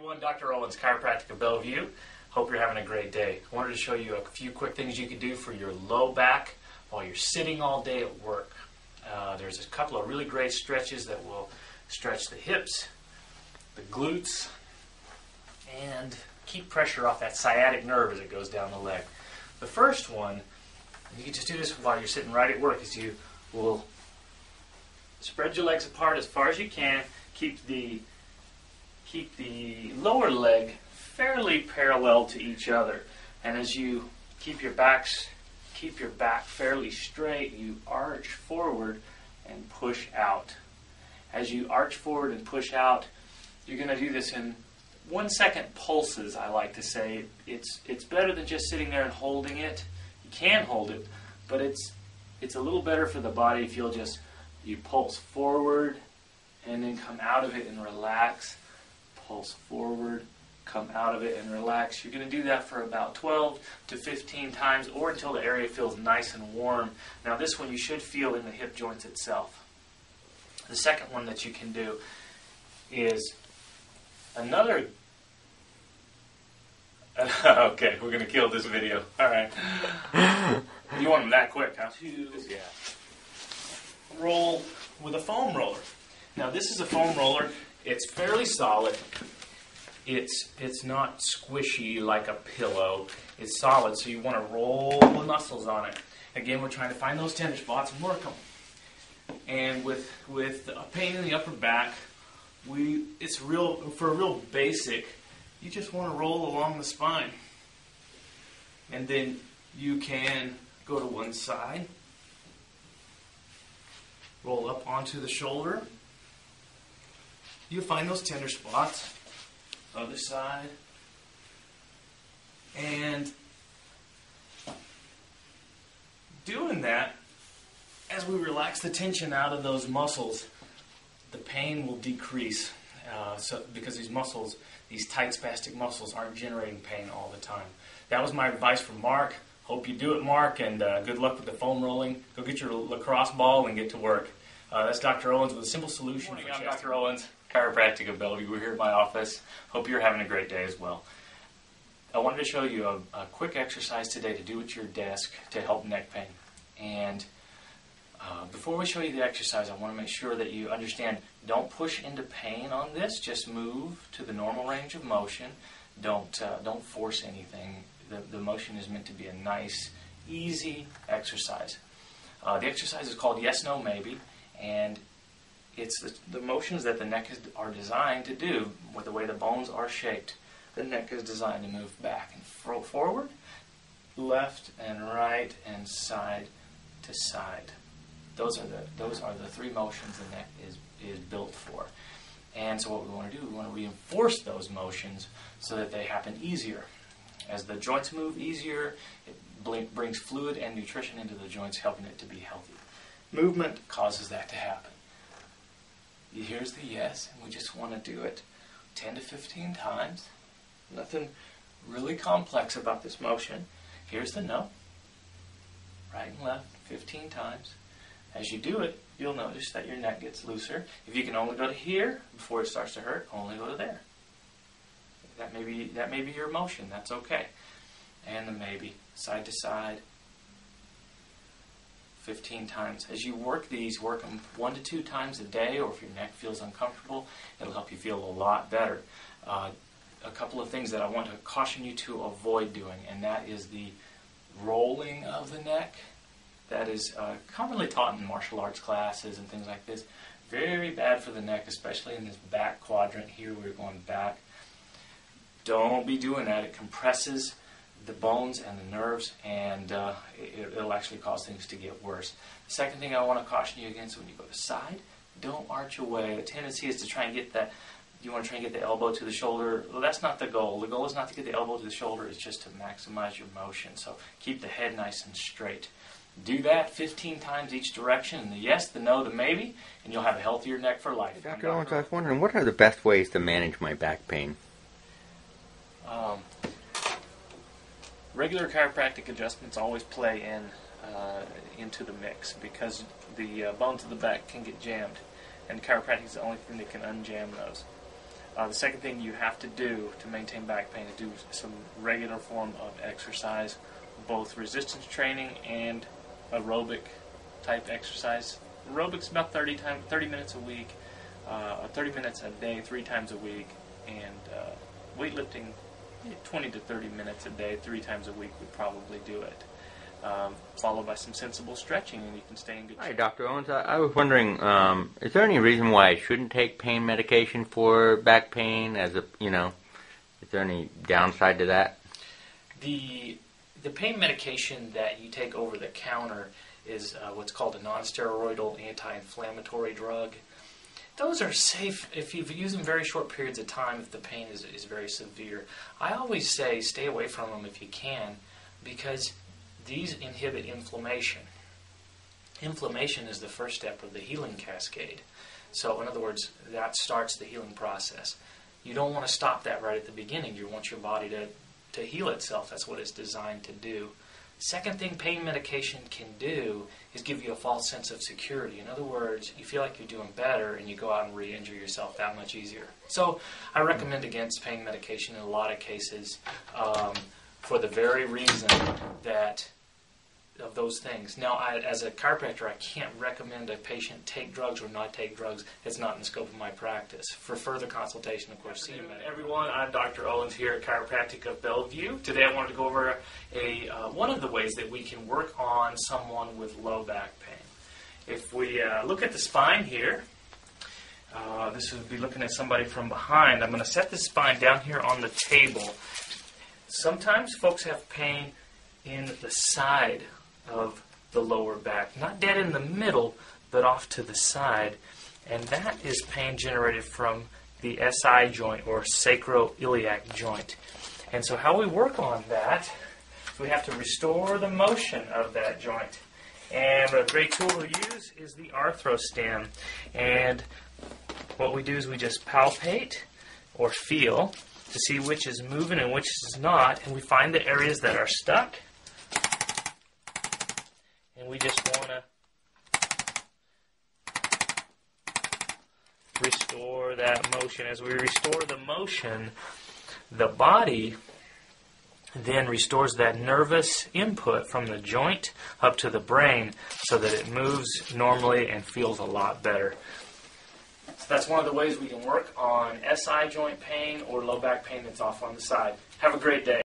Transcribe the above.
everyone, Dr. Owens, Chiropractic of Bellevue. Hope you're having a great day. I wanted to show you a few quick things you can do for your low back while you're sitting all day at work. There's a couple of really great stretches that will stretch the hips, the glutes, and keep pressure off that sciatic nerve as it goes down the leg. The first one, you can just do this while you're sitting right at work, is you will spread your legs apart as far as you can. Keep the lower leg fairly parallel to each other, and as you keep your back fairly straight, you arch forward and push out. As you arch forward and push out, you're going to do this in 1 second pulses. I like to say it's better than just sitting there and holding it. You can hold it, but it's a little better for the body if you pulse forward and then come out of it and relax. Pulse forward, come out of it and relax. You're going to do that for about 12 to 15 times or until the area feels nice and warm. Now this one you should feel in the hip joints itself. The second one that you can do is another... Okay, we're going to kill this video. Alright. You want them that quick, huh? Yeah. Roll with a foam roller. Now this is a foam roller. It's fairly solid. It's not squishy like a pillow. It's solid, so you want to roll the muscles on it. Again, we're trying to find those tender spots and work them. And with a pain in the upper back, for a real basic, you just want to roll along the spine. And then you can go to one side, roll up onto the shoulder. You find those tender spots, other side, and doing that, as we relax the tension out of those muscles, the pain will decrease. Because these muscles, these tight spastic muscles, aren't generating pain all the time. That was my advice for Mark. Hope you do it, Mark, and good luck with the foam rolling. Go get your lacrosse ball and get to work. That's Dr. Owens with a simple solution. Good morning, I'm Dr. Owens, Chiropractic of Bellevue. We're here at my office. Hope you're having a great day as well. I wanted to show you a quick exercise today to do at your desk to help neck pain. And before we show you the exercise, I want to make sure that you understand, don't push into pain on this. Just move to the normal range of motion. Don't force anything. The motion is meant to be a nice, easy exercise. The exercise is called Yes, No, Maybe. And it's the motions that the neck are designed to do with the way the bones are shaped. The neck is designed to move back and forward, left and right, and side to side. Those are the three motions the neck is built for. And so what we want to do, we want to reinforce those motions so that they happen easier. As the joints move easier, it brings fluid and nutrition into the joints, helping it to be healthy. Movement causes that to happen. Here's the yes, and we just want to do it 10 to 15 times. Nothing really complex about this motion. Here's the no. Right and left, 15 times. As you do it, you'll notice that your neck gets looser. If you can only go to here before it starts to hurt, only go to there. That may be your motion. That's okay. And the maybe, side to side, 15 times. As you work these, work them 1 to 2 times a day, or if your neck feels uncomfortable, it'll help you feel a lot better. A couple of things that I want to caution you to avoid doing, and that is the rolling of the neck. That is commonly taught in martial arts classes and things like this. Very bad for the neck, especially in this back quadrant here where you're going back. Don't be doing that. It compresses the bones and the nerves, and it'll actually cause things to get worse. The second thing I want to caution you against, when you go to side, don't arch away. The tendency is to try and get that. You want to try and get the elbow to the shoulder. Well, that's not the goal. The goal is not to get the elbow to the shoulder. It's just to maximize your motion. So keep the head nice and straight. Do that 15 times each direction. The yes, the no, the maybe, and you'll have a healthier neck for life. Dr. Owens, I was wondering, what are the best ways to manage my back pain? Regular chiropractic adjustments always play into the mix because the bones of the back can get jammed, and chiropractic is the only thing that can unjam those. The second thing you have to do to maintain back pain is do some regular form of exercise, both resistance training and aerobic type exercise. Aerobics about 30 minutes a week, 30 minutes a day, 3 times a week, and weightlifting 20 to 30 minutes a day, 3 times a week would probably do it. Followed by some sensible stretching, and you can stay in good shape. Hi, Dr. Owens. I was wondering, is there any reason why I shouldn't take pain medication for back pain? Is there any downside to that? The pain medication that you take over the counter is what's called a non-steroidal anti-inflammatory drug. Those are safe if you use them very short periods of time if the pain is very severe. I always say stay away from them if you can, because these inhibit inflammation. Inflammation is the first step of the healing cascade. So in other words, that starts the healing process. You don't want to stop that right at the beginning. You want your body to heal itself. That's what it's designed to do. Second thing pain medication can do is give you a false sense of security. In other words, you feel like you're doing better and you go out and re-injure yourself that much easier. So I recommend against pain medication in a lot of cases for the very reason that of those things. Now, as a chiropractor, I can't recommend a patient take drugs or not take drugs. It's not in the scope of my practice. For further consultation, of course, see you. Everyone, I'm Dr. Owens here at Chiropractic of Bellevue. Today I wanted to go over one of the ways that we can work on someone with low back pain. If we look at the spine here, this would be looking at somebody from behind. I'm going to set the spine down here on the table. Sometimes folks have pain in the side of the lower back, not dead in the middle, but off to the side, and that is pain generated from the SI joint or sacroiliac joint. And so how we work on that, we have to restore the motion of that joint. And a great tool to use is the arthrostem. And what we do is we just palpate or feel to see which is moving and which is not, and we find the areas that are stuck. And we just want to restore that motion. As we restore the motion, the body then restores that nervous input from the joint up to the brain so that it moves normally and feels a lot better. So that's one of the ways we can work on SI joint pain or low back pain that's off on the side. Have a great day.